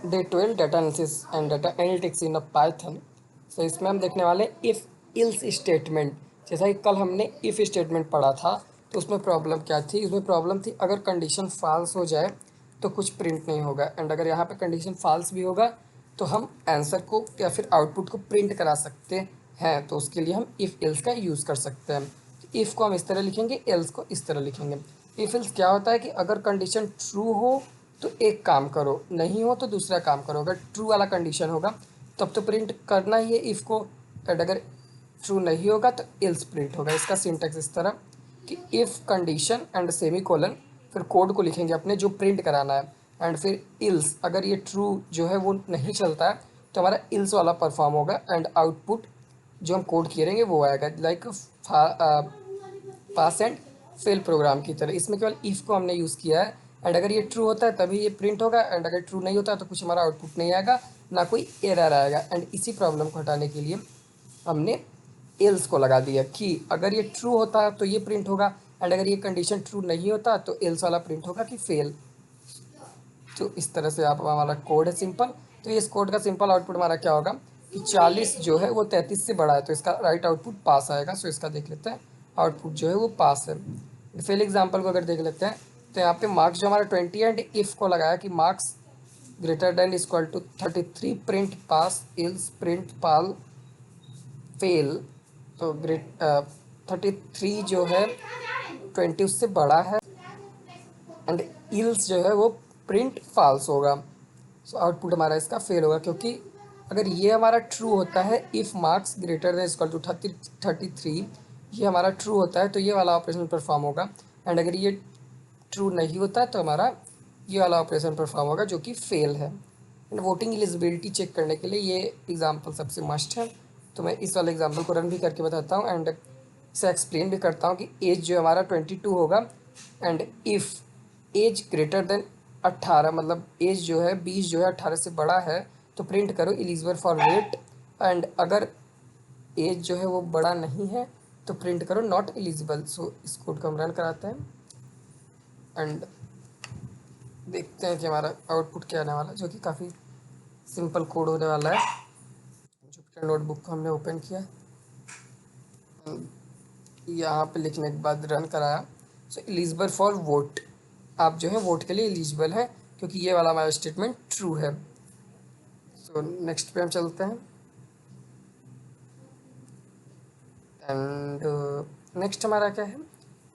Day 12 data analysis and data analytics in Python. So इसमें हम देखने वाले इफ़ इल्स स्टेटमेंट। जैसा कि कल हमने इफ़ स्टेटमेंट पढ़ा था, तो उसमें प्रॉब्लम क्या थी? उसमें प्रॉब्लम थी अगर कंडीशन फॉल्स हो जाए तो कुछ प्रिंट नहीं होगा, एंड अगर यहाँ पे कंडीशन फॉल्स भी होगा तो हम आंसर को या फिर आउटपुट को प्रिंट करा सकते हैं। तो उसके लिए हम इफ़ इल्स का यूज़ कर सकते हैं। इफ़ को हम इस तरह लिखेंगे, एल्स को इस तरह लिखेंगे। इफ़ इल्स क्या होता है कि अगर कंडीशन ट्रू हो तो एक काम करो, नहीं हो तो दूसरा काम करो। अगर ट्रू वाला कंडीशन होगा तब तो प्रिंट करना ही है इफ़ को, एंड अगर ट्रू नहीं होगा तो एल्स प्रिंट होगा। इसका सिंटैक्स इस तरह कि if condition and semi colon, फिर कोड को लिखेंगे अपने जो प्रिंट कराना है, एंड फिर इल्स। अगर ये ट्रू जो है वो नहीं चलता है तो हमारा इल्स वाला परफॉर्म होगा, एंड आउटपुट जो हम कोड किए रहेंगे वो आएगा, like pass and fail program की तरह। इसमें केवल इफ़ को हमने यूज़ किया है, एंड अगर ये ट्रू होता है तभी ये प्रिंट होगा, एंड अगर ट्रू नहीं होता है तो कुछ हमारा आउटपुट नहीं आएगा, ना कोई एरर आएगा। एंड इसी प्रॉब्लम को हटाने के लिए हमने एल्स को लगा दिया कि अगर ये ट्रू होता है तो ये प्रिंट होगा, एंड अगर ये कंडीशन ट्रू नहीं होता तो एल्स वाला प्रिंट होगा कि फेल। तो इस तरह से आप हमारा कोड है सिंपल। तो इस कोड का सिंपल आउटपुट हमारा क्या होगा कि 40 जो है वो 33 से बड़ा है, तो इसका राइट आउटपुट पास आएगा। सो इसका देख लेते हैं, आउटपुट जो है वो पास है। फेल एग्जाम्पल को अगर देख लेते हैं तो यहाँ पे मार्क्स जो हमारा 20 एंड इफ़ को लगाया कि marks greater than equal to 33 print pass else print पाल फेल। तो ग्रेट 33 जो है 20 उससे बड़ा है, एंड इल्स जो है वो प्रिंट फॉल्स होगा। सो आउटपुट हमारा इसका फेल होगा, क्योंकि अगर ये हमारा ट्रू होता है if marks greater than equal to 33, ये हमारा ट्रू होता है तो ये वाला ऑपरेशन परफॉर्म होगा, एंड अगर ये ट्रू नहीं होता है तो हमारा ये वाला ऑपरेशन परफॉर्म होगा जो कि फेल है। एंड वोटिंग एलिजिबिलिटी चेक करने के लिए ये एग्जाम्पल सबसे मस्ट है। तो मैं इस वाले एग्जाम्पल को रन भी करके बताता हूँ, एंड इसे एक्सप्लेन भी करता हूँ कि एज जो हमारा 22 होगा, and if age greater than 18, मतलब एज जो है 20 जो है 18 से बड़ा है, तो प्रिंट करो एलिजिबल फॉर वेट। एंड अगर एज जो है वो बड़ा नहीं है तो प्रिंट करो नॉट एलिजिबल। सो इस कोड को हम रन कराते हैं एंड देखते हैं कि हमारा आउटपुट क्या आने वाला है, जो कि काफ़ी सिंपल कोड होने वाला है। जुपिटर नोटबुक को हमने ओपन किया, यहाँ पे लिखने के बाद रन कराया। सो एलिजिबल फॉर वोट, आप जो है वोट के लिए एलिजिबल है, क्योंकि ये वाला हमारा स्टेटमेंट ट्रू है। सो नेक्स्ट पे हम चलते हैं, एंड नेक्स्ट हमारा क्या है,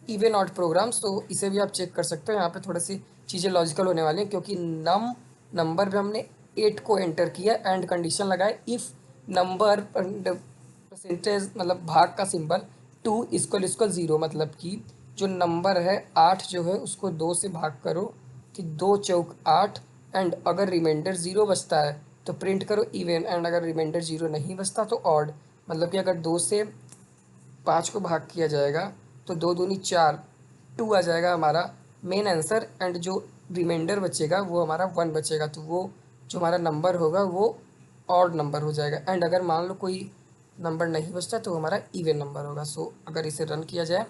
इवन ऑड प्रोग्राम्स। तो इसे भी आप चेक कर सकते हो। यहाँ पे थोड़ी सी चीज़ें लॉजिकल होने वाली हैं, क्योंकि नंबर पे हमने 8 को एंटर किया, एंड कंडीशन लगाए इफ़ नंबर परसेंटेज मतलब भाग का सिंबल 2 इक्वल 0, मतलब कि जो नंबर है 8 जो है उसको 2 से भाग करो कि 2 चौक 8, एंड अगर रिमाइंडर 0 बचता है तो प्रिंट करो इवन, एंड अगर रिमाइंडर 0 नहीं बचता तो ऑड। मतलब कि अगर 2 से 5 को भाग किया जाएगा तो 2 दूनी 4, 2 आ जाएगा हमारा मेन आंसर, एंड जो रिमाइंडर बचेगा वो हमारा 1 बचेगा, तो वो जो हमारा नंबर होगा वो ऑड नंबर हो जाएगा। एंड अगर मान लो कोई नंबर नहीं बचता तो हमारा इवन नंबर होगा। सो अगर इसे रन किया जाए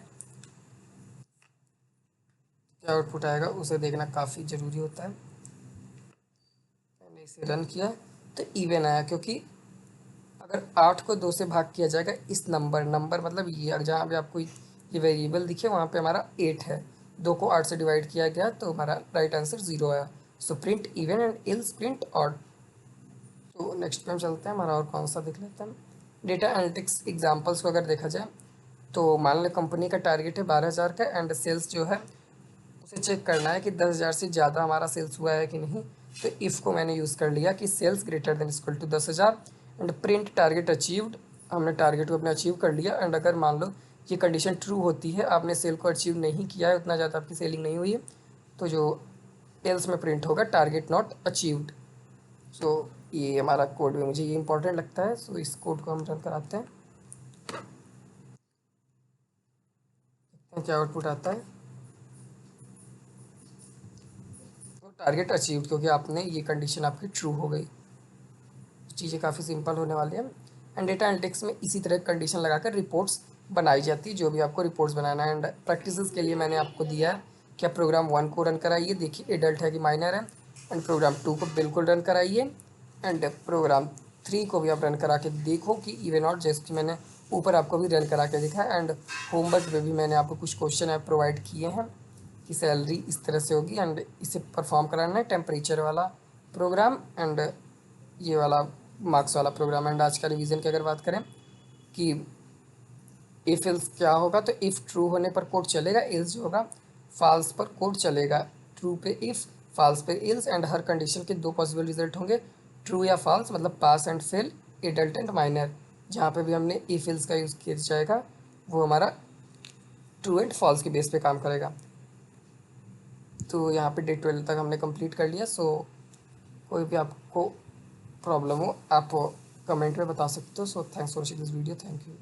क्या आउटपुट आएगा उसे देखना काफ़ी ज़रूरी होता है। मैंने इसे रन किया तो इवन आया, क्योंकि अगर 8 को 2 से भाग किया जाएगा इस नंबर मतलब ये जहाँ पे आपको ये वेरिएबल दिखे वहाँ पे हमारा 8 है, 2 को 8 से डिवाइड किया गया तो हमारा राइट आंसर 0 आया। So print even and ills print odd. तो नेक्स्ट पे हम चलते हैं, हमारा और कौन सा देख लेते हैं। डेटा एनालिटिक्स एग्जांपल्स को अगर देखा जाए तो मान लें कंपनी का टारगेट है 12,000 का, एंड सेल्स जो है उसे चेक करना है कि 10,000 से ज़्यादा हमारा सेल्स हुआ है कि नहीं। तो इफ़ को मैंने यूज़ कर लिया कि sales greater than equal to 10,000, and print target achieved. हमने टारगेट को अपने अचीव कर लिया, एंड अगर मान लो ये कंडीशन ट्रू होती है, आपने सेल को अचीव नहीं किया है, उतना ज़्यादा आपकी सेलिंग नहीं हुई है, तो जो एल्स में प्रिंट होगा टारगेट नॉट अचीव्ड। सो ये हमारा कोड में मुझे ये इंपॉर्टेंट लगता है। सो इस कोड को हम रन कराते हैं, देखते हैं क्या आउटपुट आता है। तो टारगेट अचीव्ड, क्योंकि आपने ये कंडीशन आपकी ट्रू हो गई। चीज़ें काफ़ी सिंपल होने वाली हैं। एंड डेटा एनालिटिक्स में इसी तरह कंडीशन लगाकर रिपोर्ट्स बनाई जाती है, जो भी आपको रिपोर्ट्स बनाना है। एंड प्रैक्टिसेस के लिए मैंने आपको दिया है कि आप प्रोग्राम 1 को रन कराइए, देखिए एडल्ट है कि माइनर है, एंड प्रोग्राम 2 को बिल्कुल रन कराइए एंड प्रोग्राम 3 को भी आप रन करा के देखो कि इवन आउट, जैसे कि मैंने ऊपर आपको भी रन करा के दिखा है। एंड होमवर्क में भी मैंने आपको कुछ क्वेश्चन है प्रोवाइड किए हैं कि सैलरी इस तरह से होगी एंड इसे परफॉर्म कराना है, टेम्परेचर वाला प्रोग्राम एंड ये वाला मार्क्स वाला प्रोग्राम। एंड आज का रिवीजन की अगर बात करें कि इफ एल्स क्या होगा, तो इफ़ ट्रू होने पर कोड चलेगा, एल्स जो होगा फॉल्स पर कोड चलेगा। ट्रू पे इफ़, फॉल्स पे एल्स एंड हर कंडीशन के दो पॉसिबल रिजल्ट होंगे, ट्रू या फॉल्स, मतलब pass and fail, adult and minor. जहाँ पे भी हमने इफ एल्स का यूज़ किया जाएगा वो हमारा ट्रू एंड फॉल्स के बेस पे काम करेगा। तो यहाँ पे डे 12 तक हमने कंप्लीट कर लिया। सो कोई भी आपको प्रॉब्लम हो आप कमेंट में बता सकते हो। So thanks for watching this video, thank you.